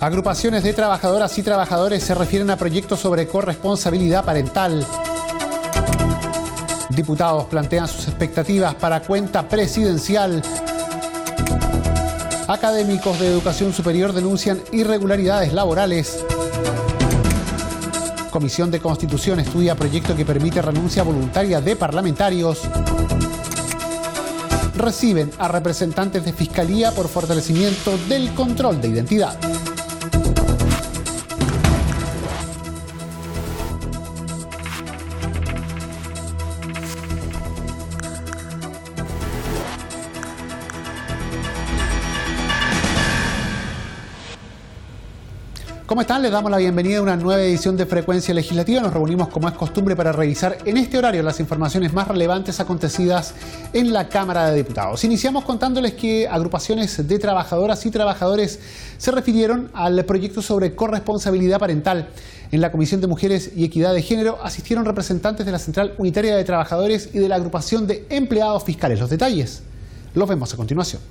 Agrupaciones de trabajadoras y trabajadores se refieren a proyectos sobre corresponsabilidad parental. Diputados plantean sus expectativas para cuenta presidencial. Académicos de educación superior denuncian irregularidades laborales. Comisión de Constitución estudia proyecto que permite renuncia voluntaria de parlamentarios. Reciben a representantes de Fiscalía por fortalecimiento del control de identidad. ¿Cómo están? Les damos la bienvenida a una nueva edición de Frecuencia Legislativa. Nos reunimos como es costumbre para revisar en este horario las informaciones más relevantes acontecidas en la Cámara de Diputados. Iniciamos contándoles que agrupaciones de trabajadoras y trabajadores se refirieron al proyecto sobre corresponsabilidad parental. En la Comisión de Mujeres y Equidad de Género asistieron representantes de la Central Unitaria de Trabajadores y de la Agrupación de Empleados Fiscales. Los detalles los vemos a continuación.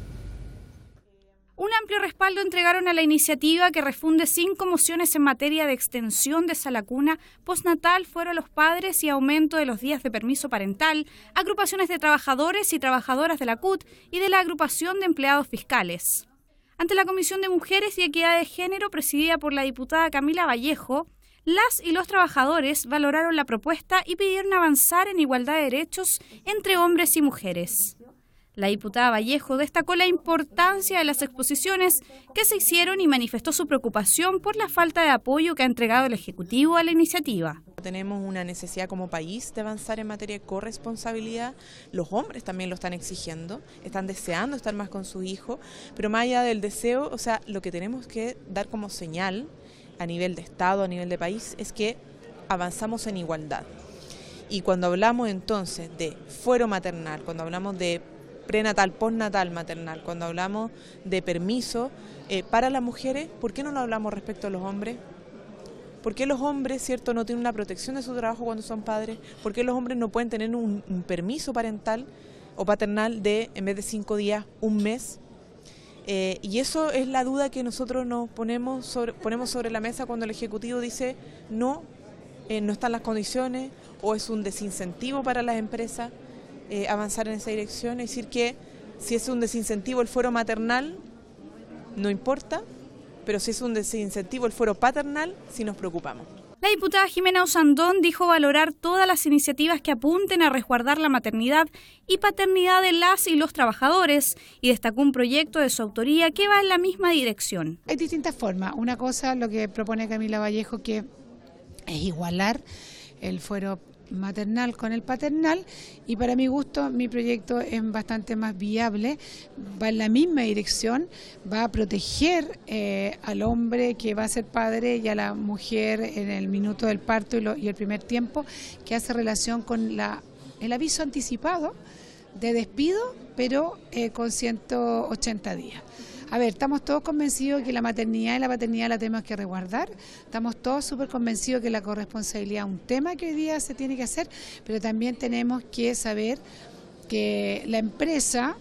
Un amplio respaldo entregaron a la iniciativa que refunde 5 mociones en materia de extensión de sala cuna, postnatal, fuero a los padres y aumento de los días de permiso parental, agrupaciones de trabajadores y trabajadoras de la CUT y de la agrupación de empleados fiscales. Ante la Comisión de Mujeres y Equidad de Género, presidida por la diputada Camila Vallejo, las y los trabajadores valoraron la propuesta y pidieron avanzar en igualdad de derechos entre hombres y mujeres. La diputada Vallejo destacó la importancia de las exposiciones que se hicieron y manifestó su preocupación por la falta de apoyo que ha entregado el Ejecutivo a la iniciativa. Tenemos una necesidad como país de avanzar en materia de corresponsabilidad. Los hombres también lo están exigiendo, están deseando estar más con sus hijos, pero más allá del deseo, lo que tenemos que dar como señal a nivel de Estado, a nivel de país, es que avanzamos en igualdad. Y cuando hablamos entonces de fuero maternal, cuando hablamos de prenatal, postnatal, maternal, cuando hablamos de permiso para las mujeres, ¿por qué no lo hablamos respecto a los hombres? ¿Por qué los hombres, cierto, no tienen una protección de su trabajo cuando son padres? ¿Por qué los hombres no pueden tener un permiso parental o paternal de, en vez de 5 días, 1 mes? Y eso es la duda que nosotros nos ponemos sobre la mesa cuando el Ejecutivo dice no están las condiciones o es un desincentivo para las empresas. Avanzar en esa dirección, es decir que si es un desincentivo el fuero maternal, no importa, pero si es un desincentivo el fuero paternal, sí nos preocupamos. La diputada Jimena Osandón dijo valorar todas las iniciativas que apunten a resguardar la maternidad y paternidad de las y los trabajadores y destacó un proyecto de su autoría que va en la misma dirección. Hay distintas formas. Una cosa, lo que propone Camila Vallejo, que es igualar el fuero maternal con el paternal, y para mi gusto mi proyecto es bastante más viable, va en la misma dirección, va a proteger al hombre que va a ser padre y a la mujer en el minuto del parto y el primer tiempo, que hace relación con el aviso anticipado de despido, pero con 180 días. A ver, estamos todos convencidos que la maternidad y la paternidad la tenemos que resguardar, estamos todos súper convencidos que la corresponsabilidad es un tema que hoy día se tiene que hacer, pero también tenemos que saber que la empresa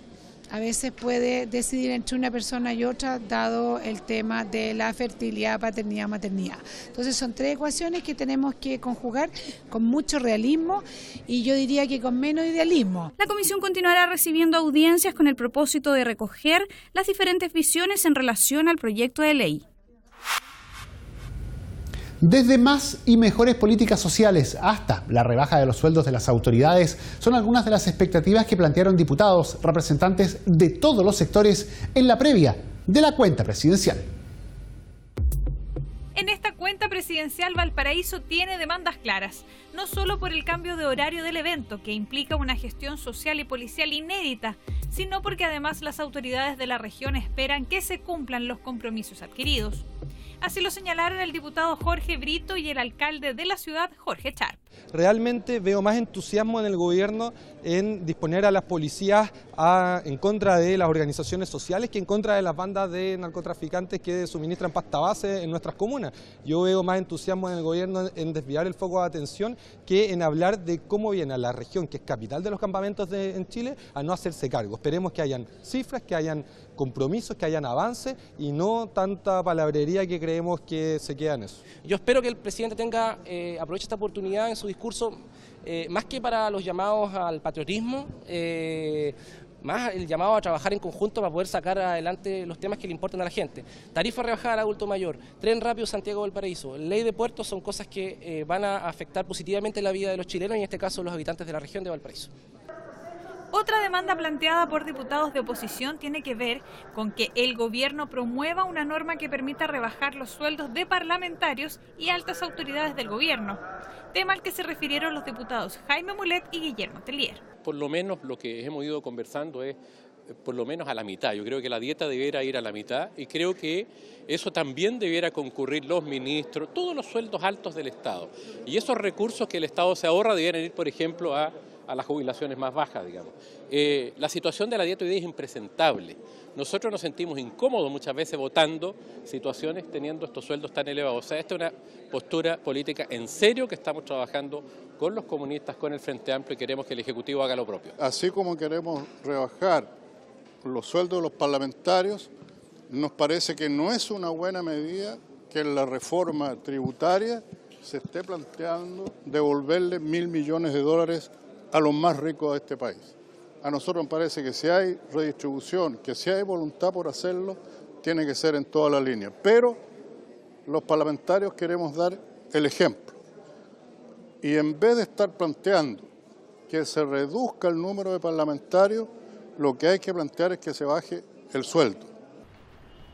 a veces puede decidir entre una persona y otra, dado el tema de la fertilidad, paternidad, maternidad. Entonces son 3 ecuaciones que tenemos que conjugar con mucho realismo y yo diría que con menos idealismo. La comisión continuará recibiendo audiencias con el propósito de recoger las diferentes visiones en relación al proyecto de ley. Desde más y mejores políticas sociales hasta la rebaja de los sueldos de las autoridades son algunas de las expectativas que plantearon diputados, representantes de todos los sectores en la previa de la cuenta presidencial. En esta cuenta presidencial, Valparaíso tiene demandas claras, no solo por el cambio de horario del evento, que implica una gestión social y policial inédita, sino porque además las autoridades de la región esperan que se cumplan los compromisos adquiridos. Así lo señalaron el diputado Jorge Brito y el alcalde de la ciudad, Jorge Charp. Realmente veo más entusiasmo en el gobierno en disponer a las policías en contra de las organizaciones sociales que en contra de las bandas de narcotraficantes que suministran pasta base en nuestras comunas. Yo veo más entusiasmo en el gobierno en desviar el foco de atención que en hablar de cómo viene a la región, que es capital de los campamentos en Chile, a no hacerse cargo. Esperemos que hayan cifras, que hayan compromisos, que hayan avances y no tanta palabrería que creemos que se queda en eso. Yo espero que el presidente aproveche esta oportunidad en su discurso, más que para los llamados al patriotismo, más el llamado a trabajar en conjunto para poder sacar adelante los temas que le importan a la gente. Tarifa rebajada al adulto mayor, tren rápido Santiago-Valparaíso, ley de puertos, son cosas que van a afectar positivamente la vida de los chilenos y en este caso los habitantes de la región de Valparaíso. Otra demanda planteada por diputados de oposición tiene que ver con que el gobierno promueva una norma que permita rebajar los sueldos de parlamentarios y altas autoridades del gobierno, tema al que se refirieron los diputados Jaime Mulet y Guillermo Tellier. Por lo menos lo que hemos ido conversando es por lo menos a la mitad. Yo creo que la dieta debiera ir a la mitad y creo que eso también debiera concurrir los ministros, todos los sueldos altos del Estado. Y esos recursos que el Estado se ahorra debieran ir, por ejemplo, a las jubilaciones más bajas, digamos. La situación de la dieta hoy día es impresentable. Nosotros nos sentimos incómodos muchas veces votando situaciones teniendo estos sueldos tan elevados. O sea, esta es una postura política en serio que estamos trabajando con los comunistas, con el Frente Amplio y queremos que el Ejecutivo haga lo propio. Así como queremos rebajar los sueldos de los parlamentarios, nos parece que no es una buena medida que en la reforma tributaria se esté planteando devolverle $1.000 millones a los más ricos de este país. A nosotros nos parece que si hay redistribución, que si hay voluntad por hacerlo, tiene que ser en toda la línea. Pero los parlamentarios queremos dar el ejemplo. Y en vez de estar planteando que se reduzca el número de parlamentarios, lo que hay que plantear es que se baje el sueldo.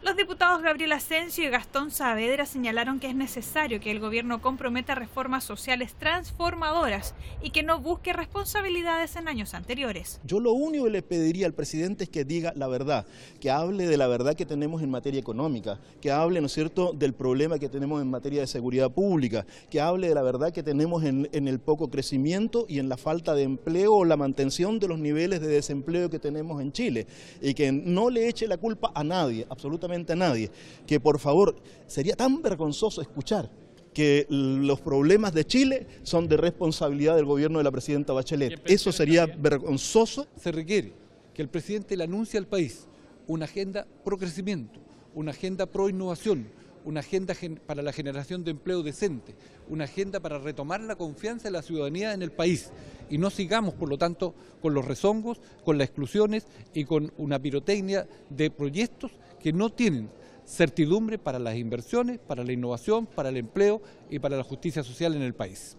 Los diputados Gabriel Asensio y Gastón Saavedra señalaron que es necesario que el gobierno comprometa reformas sociales transformadoras y que no busque responsabilidades en años anteriores. Yo lo único que le pediría al presidente es que diga la verdad, que hable de la verdad que tenemos en materia económica, que hable, ¿no es cierto?, del problema que tenemos en materia de seguridad pública, que hable de la verdad que tenemos en el poco crecimiento y en la falta de empleo o la mantención de los niveles de desempleo que tenemos en Chile, y que no le eche la culpa a nadie, absolutamente a nadie, que por favor, sería tan vergonzoso escuchar que los problemas de Chile son de responsabilidad del gobierno de la presidenta Bachelet. Eso sería vergonzoso. Se requiere que el presidente le anuncie al país una agenda pro crecimiento, una agenda pro innovación, una agenda para la generación de empleo decente, una agenda para retomar la confianza de la ciudadanía en el país y no sigamos, por lo tanto, con los rezongos, con las exclusiones y con una pirotecnia de proyectos que no tienen certidumbre para las inversiones, para la innovación, para el empleo y para la justicia social en el país.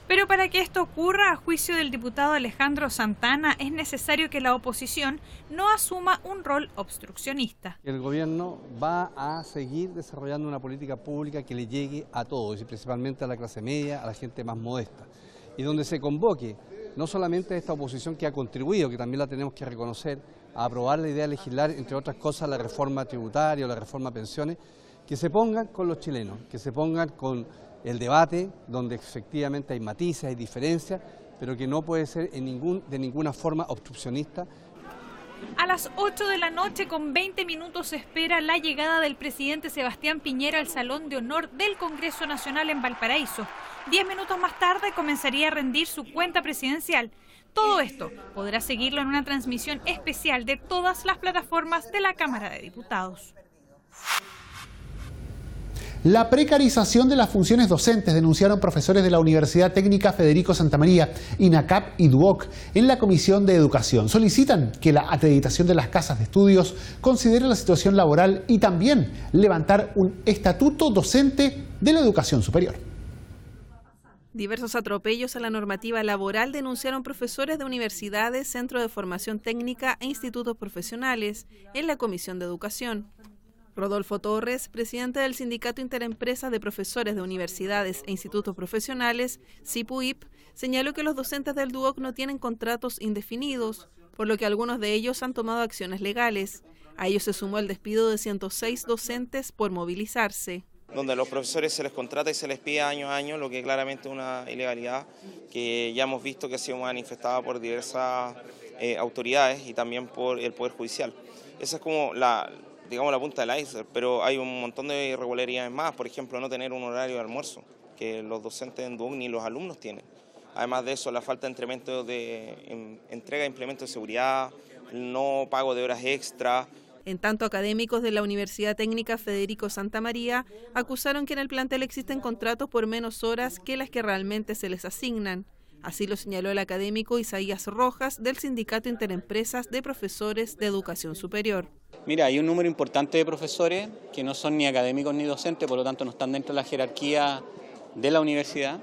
Pero para que esto ocurra, a juicio del diputado Alejandro Santana, es necesario que la oposición no asuma un rol obstruccionista. El gobierno va a seguir desarrollando una política pública que le llegue a todos y principalmente a la clase media, a la gente más modesta. Y donde se convoque no solamente a esta oposición que ha contribuido, que también la tenemos que reconocer, a aprobar la idea de legislar, entre otras cosas, la reforma tributaria o la reforma pensiones, que se pongan con los chilenos, que se pongan con el debate, donde efectivamente hay matices, hay diferencias, pero que no puede ser de ninguna forma obstruccionista. A las 8 de la noche, con 20 minutos, se espera la llegada del presidente Sebastián Piñera al Salón de Honor del Congreso Nacional en Valparaíso. 10 minutos más tarde comenzaría a rendir su cuenta presidencial. Todo esto podrá seguirlo en una transmisión especial de todas las plataformas de la Cámara de Diputados. La precarización de las funciones docentes denunciaron profesores de la Universidad Técnica Federico Santa María, INACAP y DUOC en la Comisión de Educación. Solicitan que la acreditación de las casas de estudios considere la situación laboral y también levantar un estatuto docente de la educación superior. Diversos atropellos a la normativa laboral denunciaron profesores de universidades, centros de formación técnica e institutos profesionales en la Comisión de Educación. Rodolfo Torres, presidente del Sindicato Interempresas de Profesores de Universidades e Institutos Profesionales, SIPUIP, señaló que los docentes del DUOC no tienen contratos indefinidos, por lo que algunos de ellos han tomado acciones legales. A ello se sumó el despido de 106 docentes por movilizarse. Donde a los profesores se les contrata y se les pide año a año, lo que claramente es una ilegalidad que ya hemos visto que ha sido manifestada por diversas autoridades y también por el Poder Judicial. Esa es como la punta del iceberg, pero hay un montón de irregularidades más, por ejemplo, no tener un horario de almuerzo, que los docentes en DUOC ni los alumnos tienen. Además de eso, la falta de entrega de implementos de seguridad, el no pago de horas extra. En tanto, académicos de la Universidad Técnica Federico Santa María acusaron que en el plantel existen contratos por menos horas que las que realmente se les asignan. Así lo señaló el académico Isaías Rojas del Sindicato Interempresas de Profesores de Educación Superior. Mira, hay un número importante de profesores que no son ni académicos ni docentes, por lo tanto no están dentro de la jerarquía de la universidad,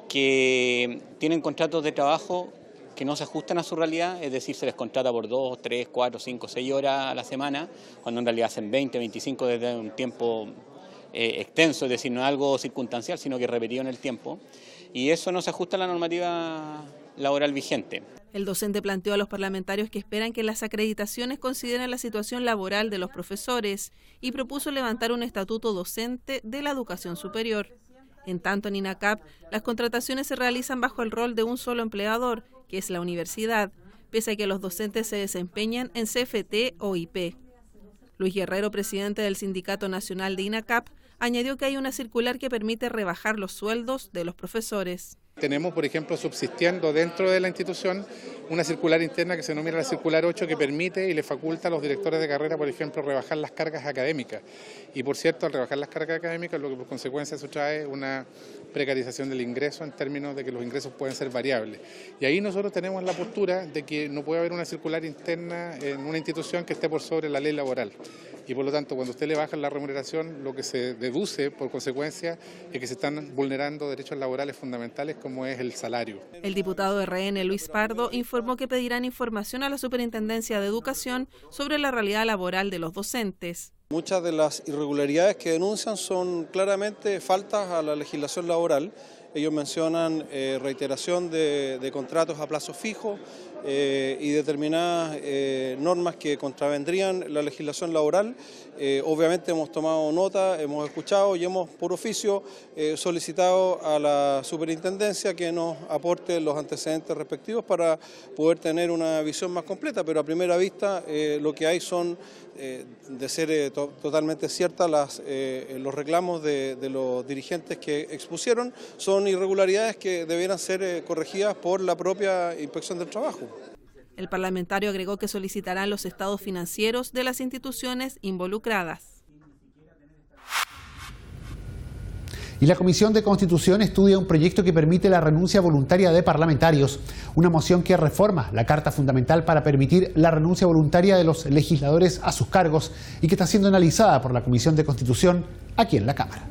que tienen contratos de trabajo que no se ajustan a su realidad, es decir, se les contrata por 2, 3, 4, 5, 6 horas a la semana, cuando en realidad hacen 20, 25 desde un tiempo extenso, es decir, no es algo circunstancial, sino que repetido en el tiempo, y eso no se ajusta a la normativa laboral vigente. El docente planteó a los parlamentarios que esperan que las acreditaciones consideren la situación laboral de los profesores y propuso levantar un estatuto docente de la educación superior. En tanto, en INACAP, las contrataciones se realizan bajo el rol de un solo empleador, que es la universidad, pese a que los docentes se desempeñan en CFT o IP. Luis Guerrero, presidente del Sindicato Nacional de INACAP, añadió que hay una circular que permite rebajar los sueldos de los profesores. Tenemos, por ejemplo, subsistiendo dentro de la institución una circular interna que se denomina la circular 8, que permite y le faculta a los directores de carrera, por ejemplo, rebajar las cargas académicas. Y por cierto, al rebajar las cargas académicas, lo que por consecuencia eso trae una precarización del ingreso en términos de que los ingresos pueden ser variables. Y ahí nosotros tenemos la postura de que no puede haber una circular interna en una institución que esté por sobre la ley laboral. Y por lo tanto, cuando usted le baja la remuneración, lo que se deduce por consecuencia es que se están vulnerando derechos laborales fundamentales como es el salario. El diputado RN Luis Pardo informó que pedirán información a la Superintendencia de Educación sobre la realidad laboral de los docentes. Muchas de las irregularidades que denuncian son claramente faltas a la legislación laboral. Ellos mencionan reiteración de contratos a plazo fijo y determinadas normas que contravendrían la legislación laboral. Obviamente hemos tomado nota, hemos escuchado y hemos por oficio solicitado a la superintendencia que nos aporte los antecedentes respectivos para poder tener una visión más completa, pero a primera vista lo que hay son, de ser totalmente ciertas, los reclamos de los dirigentes que expusieron, son irregularidades que debieran ser corregidas por la propia Inspección del Trabajo. El parlamentario agregó que solicitarán los estados financieros de las instituciones involucradas. Y la Comisión de Constitución estudia un proyecto que permite la renuncia voluntaria de parlamentarios, una moción que reforma la Carta Fundamental para permitir la renuncia voluntaria de los legisladores a sus cargos y que está siendo analizada por la Comisión de Constitución aquí en la Cámara.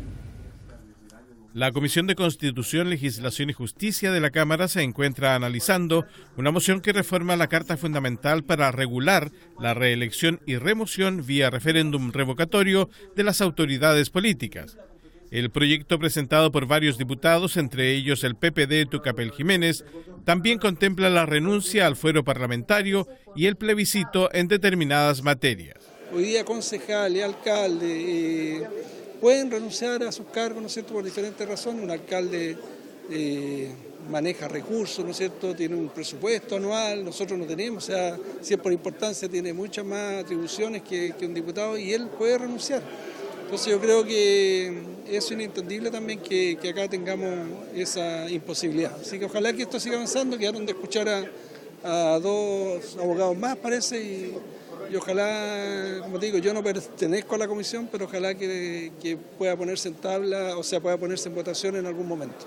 La Comisión de Constitución, Legislación y Justicia de la Cámara se encuentra analizando una moción que reforma la Carta Fundamental para regular la reelección y remoción vía referéndum revocatorio de las autoridades políticas. El proyecto presentado por varios diputados, entre ellos el PPD Tucapel Jiménez, también contempla la renuncia al fuero parlamentario y el plebiscito en determinadas materias. Hoy día concejales, alcaldes pueden renunciar a sus cargos, ¿no es cierto?, por diferentes razones. Un alcalde maneja recursos, ¿no es cierto?, tiene un presupuesto anual, nosotros no tenemos, o sea, si es por importancia tiene muchas más atribuciones que un diputado y él puede renunciar. Entonces yo creo que es inentendible también que acá tengamos esa imposibilidad. Así que ojalá que esto siga avanzando, quedaron de escuchar a dos abogados más, parece, y ojalá, como te digo, yo no pertenezco a la comisión, pero ojalá que pueda ponerse en tabla, o sea, pueda ponerse en votación en algún momento.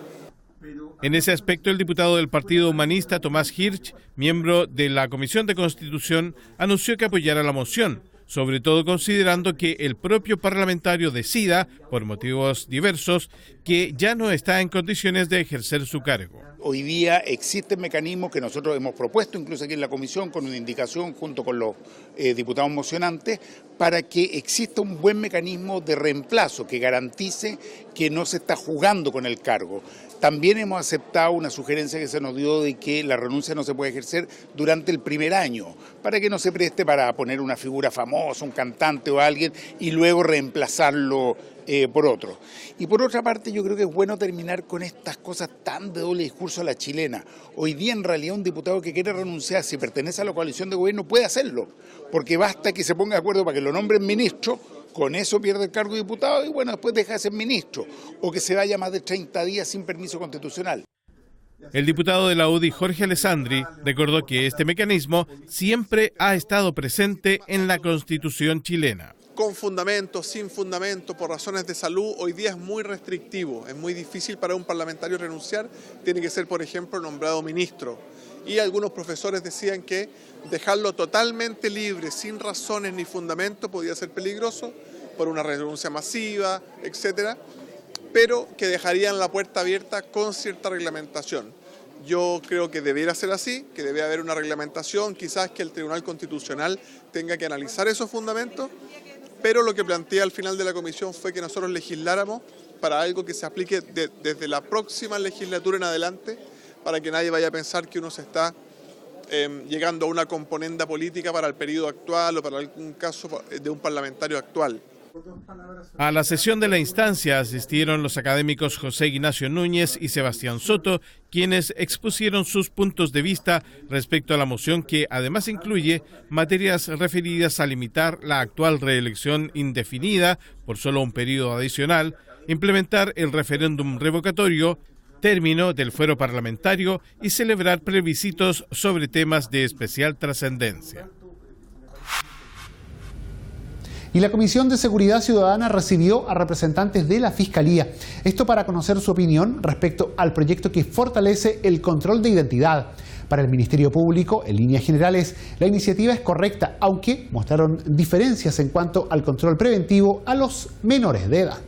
En ese aspecto, el diputado del Partido Humanista, Tomás Hirsch, miembro de la Comisión de Constitución, anunció que apoyará la moción, sobre todo considerando que el propio parlamentario decida, por motivos diversos, que ya no está en condiciones de ejercer su cargo. Hoy día existen mecanismos que nosotros hemos propuesto, incluso aquí en la comisión, con una indicación junto con los diputados mocionantes, para que exista un buen mecanismo de reemplazo que garantice que no se está jugando con el cargo. También hemos aceptado una sugerencia que se nos dio de que la renuncia no se puede ejercer durante el primer año, para que no se preste para poner una figura famosa, un cantante o alguien, y luego reemplazarlo por otro. Y por otra parte, yo creo que es bueno terminar con estas cosas tan de doble discurso a la chilena. Hoy día, en realidad, un diputado que quiere renunciar, si pertenece a la coalición de gobierno, puede hacerlo, porque basta que se ponga de acuerdo para que lo nombren ministro, con eso pierde el cargo de diputado y bueno, después deja de ser ministro, o que se vaya más de 30 días sin permiso constitucional. El diputado de la UDI, Jorge Alessandri, recordó que este mecanismo siempre ha estado presente en la Constitución chilena. Con fundamento, sin fundamento, por razones de salud, hoy día es muy restrictivo, es muy difícil para un parlamentario renunciar, tiene que ser, por ejemplo, nombrado ministro. Y algunos profesores decían que dejarlo totalmente libre, sin razones ni fundamento, podía ser peligroso por una renuncia masiva, etcétera, pero que dejarían la puerta abierta con cierta reglamentación. Yo creo que debiera ser así, que debe haber una reglamentación, quizás que el Tribunal Constitucional tenga que analizar esos fundamentos, pero lo que planteé al final de la comisión fue que nosotros legisláramos para algo que se aplique desde la próxima legislatura en adelante, para que nadie vaya a pensar que uno se está llegando a una componenda política para el periodo actual o para algún caso de un parlamentario actual. A la sesión de la instancia asistieron los académicos José Ignacio Núñez y Sebastián Soto, quienes expusieron sus puntos de vista respecto a la moción que además incluye materias referidas a limitar la actual reelección indefinida por solo un periodo adicional, implementar el referéndum revocatorio, término del fuero parlamentario y celebrar plebiscitos sobre temas de especial trascendencia. Y la Comisión de Seguridad Ciudadana recibió a representantes de la Fiscalía. Esto para conocer su opinión respecto al proyecto que fortalece el control de identidad. Para el Ministerio Público, en líneas generales, la iniciativa es correcta, aunque mostraron diferencias en cuanto al control preventivo a los menores de edad.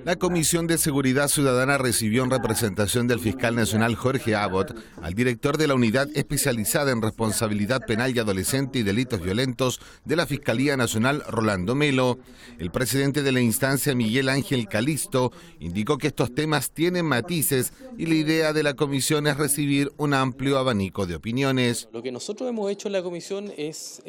La Comisión de Seguridad Ciudadana recibió en representación del fiscal nacional Jorge Abbott al director de la Unidad Especializada en Responsabilidad Penal y Adolescente y Delitos Violentos de la Fiscalía Nacional, Rolando Melo. El presidente de la instancia, Miguel Ángel Calisto, indicó que estos temas tienen matices y la idea de la comisión es recibir un amplio abanico de opiniones. Lo que nosotros hemos hecho en la comisión es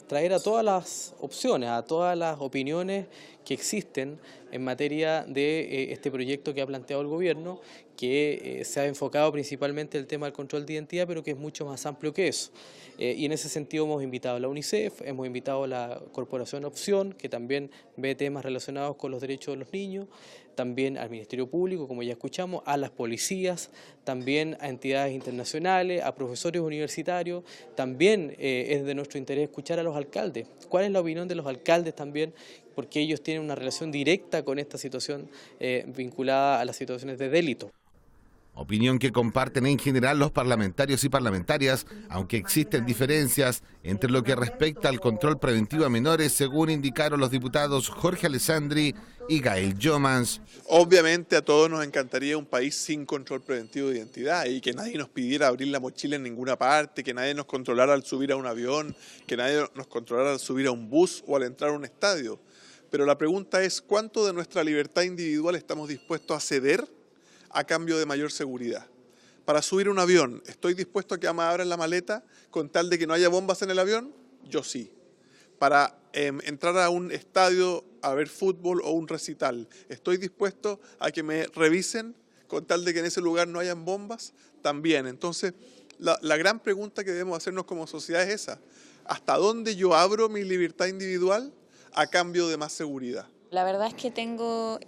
traer a todas las opciones, a todas las opiniones que existen en materia de este proyecto que ha planteado el gobierno, que se ha enfocado principalmente en el tema del control de identidad, pero que es mucho más amplio que eso. Y en ese sentido hemos invitado a la UNICEF, hemos invitado a la Corporación Opción, que también ve temas relacionados con los derechos de los niños, también al Ministerio Público, como ya escuchamos, a las policías, también a entidades internacionales, a profesores universitarios. También es de nuestro interés escuchar a los alcaldes. ¿Cuál es la opinión de los alcaldes también? Porque ellos tienen una relación directa con esta situación vinculada a las situaciones de delito. Opinión que comparten en general los parlamentarios y parlamentarias, aunque existen diferencias entre lo que respecta al control preventivo a menores, según indicaron los diputados Jorge Alessandri y Gael Jomans. Obviamente a todos nos encantaría un país sin control preventivo de identidad y que nadie nos pidiera abrir la mochila en ninguna parte, que nadie nos controlara al subir a un avión, que nadie nos controlara al subir a un bus o al entrar a un estadio. Pero la pregunta es, ¿cuánto de nuestra libertad individual estamos dispuestos a ceder a cambio de mayor seguridad? Para subir a un avión, ¿estoy dispuesto a que me abran la maleta con tal de que no haya bombas en el avión? Yo sí. Para entrar a un estadio a ver fútbol o un recital, ¿estoy dispuesto a que me revisen con tal de que en ese lugar no hayan bombas? También. Entonces, la gran pregunta que debemos hacernos como sociedad es esa. ¿Hasta dónde yo abro mi libertad individual a cambio de más seguridad? La verdad es que tengo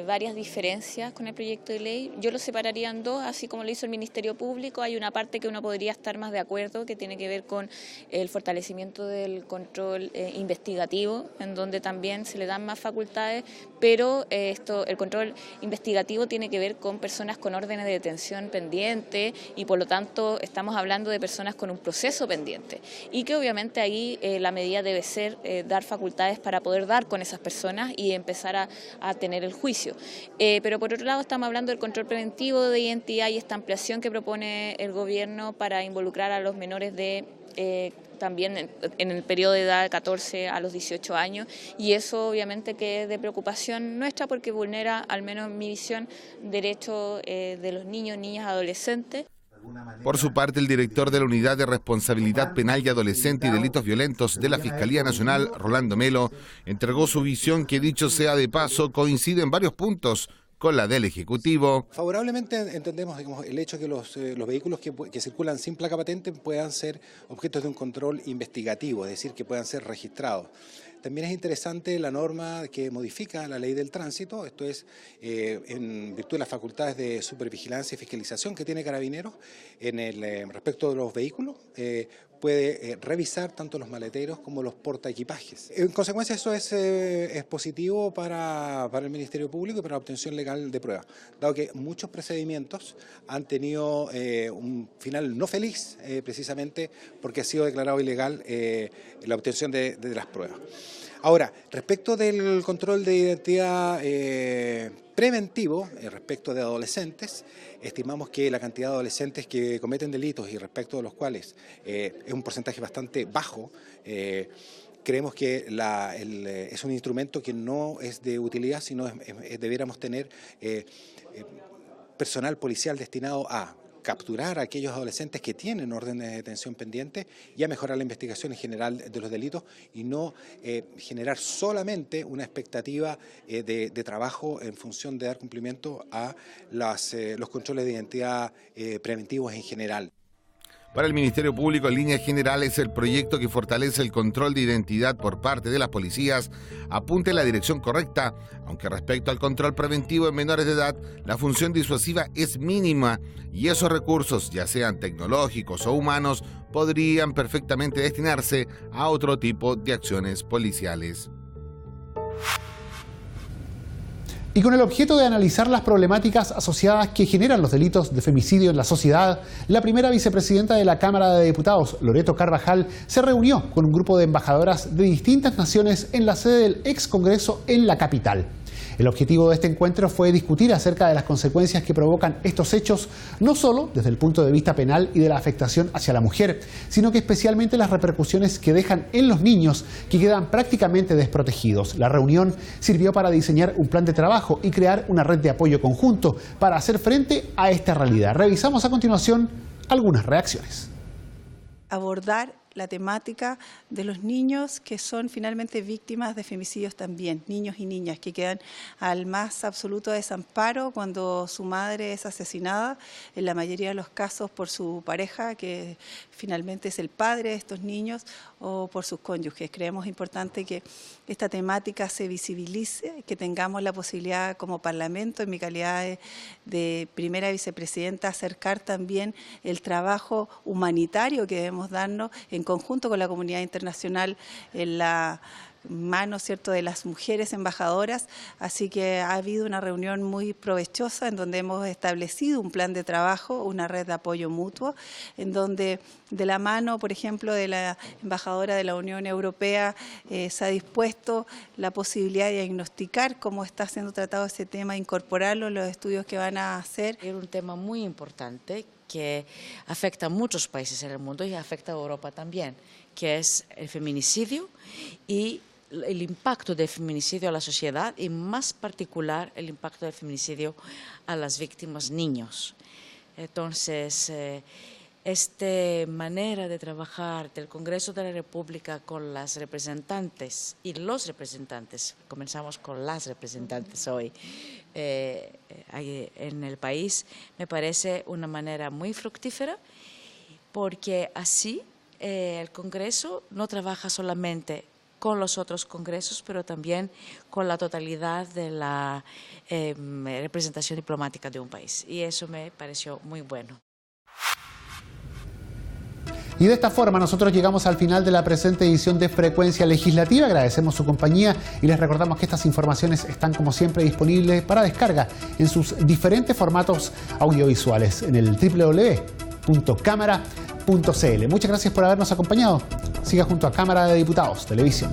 varias diferencias con el proyecto de ley. Yo lo separaría en dos, así como lo hizo el Ministerio Público. Hay una parte que uno podría estar más de acuerdo, que tiene que ver con el fortalecimiento del control investigativo, en donde también se le dan más facultades, pero el control investigativo tiene que ver con personas con órdenes de detención pendientes y por lo tanto estamos hablando de personas con un proceso pendiente y que obviamente ahí la medida debe ser dar facultades para poder dar con esas personas y empezar a tener el juicio. Pero por otro lado estamos hablando del control preventivo de identidad y esta ampliación que propone el gobierno para involucrar a los menores de también en el periodo de edad de 14 a los 18 años y eso obviamente que es de preocupación nuestra porque vulnera, al menos en mi visión, derechos de los niños, niñas, adolescentes. Por su parte, el director de la Unidad de Responsabilidad Penal y Adolescente y Delitos Violentos de la Fiscalía Nacional, Rolando Melo, entregó su visión que, dicho sea de paso, coincide en varios puntos con la del Ejecutivo. Favorablemente entendemos el hecho de que los vehículos que circulan sin placa patente puedan ser objetos de un control investigativo, es decir, que puedan ser registrados. También es interesante la norma que modifica la ley del tránsito, esto es en virtud de las facultades de supervigilancia y fiscalización que tiene Carabineros respecto de los vehículos. Puede revisar tanto los maleteros como los portaequipajes. En consecuencia, eso es positivo para el Ministerio Público y para la obtención legal de pruebas, dado que muchos procedimientos han tenido un final no feliz, precisamente porque ha sido declarado ilegal la obtención de las pruebas. Ahora, respecto del control de identidad preventivo, respecto de adolescentes, estimamos que la cantidad de adolescentes que cometen delitos y respecto de los cuales es un porcentaje bastante bajo, creemos que es un instrumento que no es de utilidad, sino debiéramos tener personal policial destinado a capturar a aquellos adolescentes que tienen órdenes de detención pendientes y a mejorar la investigación en general de los delitos y no generar solamente una expectativa de trabajo en función de dar cumplimiento a los controles de identidad preventivos en general. Para el Ministerio Público, en líneas generales, el proyecto que fortalece el control de identidad por parte de las policías apunta en la dirección correcta, aunque respecto al control preventivo en menores de edad, la función disuasiva es mínima y esos recursos, ya sean tecnológicos o humanos, podrían perfectamente destinarse a otro tipo de acciones policiales. Y con el objeto de analizar las problemáticas asociadas que generan los delitos de femicidio en la sociedad, la primera vicepresidenta de la Cámara de Diputados, Loreto Carvajal, se reunió con un grupo de embajadoras de distintas naciones en la sede del ex Congreso en la capital. El objetivo de este encuentro fue discutir acerca de las consecuencias que provocan estos hechos, no solo desde el punto de vista penal y de la afectación hacia la mujer, sino que especialmente las repercusiones que dejan en los niños, que quedan prácticamente desprotegidos. La reunión sirvió para diseñar un plan de trabajo y crear una red de apoyo conjunto para hacer frente a esta realidad. Revisamos a continuación algunas reacciones. Abordar la temática de los niños que son finalmente víctimas de femicidios también, niños y niñas que quedan al más absoluto desamparo cuando su madre es asesinada, en la mayoría de los casos por su pareja, que finalmente es el padre de estos niños, o por sus cónyuges. Creemos importante que esta temática se visibilice, que tengamos la posibilidad como Parlamento, en mi calidad de primera vicepresidenta, acercar también el trabajo humanitario que debemos darnos en conjunto con la comunidad internacional en la mano, ¿cierto?, de las mujeres embajadoras. Así que ha habido una reunión muy provechosa en donde hemos establecido un plan de trabajo, una red de apoyo mutuo, en donde de la mano, por ejemplo, de la embajadora de la Unión Europea se ha dispuesto la posibilidad de diagnosticar cómo está siendo tratado ese tema, incorporarlo en los estudios que van a hacer. Es un tema muy importante que afecta a muchos países en el mundo y afecta a Europa también, que es el feminicidio y el impacto del feminicidio a la sociedad y más particular el impacto del feminicidio a las víctimas niños. Entonces, esta manera de trabajar del Congreso de la República con las representantes y los representantes, comenzamos con las representantes hoy en el país, me parece una manera muy fructífera porque así el Congreso no trabaja solamente con los otros congresos, pero también con la totalidad de la representación diplomática de un país. Y eso me pareció muy bueno. Y de esta forma nosotros llegamos al final de la presente edición de Frecuencia Legislativa. Agradecemos su compañía y les recordamos que estas informaciones están como siempre disponibles para descarga en sus diferentes formatos audiovisuales en el www.cámara.cl. Muchas gracias por habernos acompañado. Siga junto a Cámara de Diputados Televisión.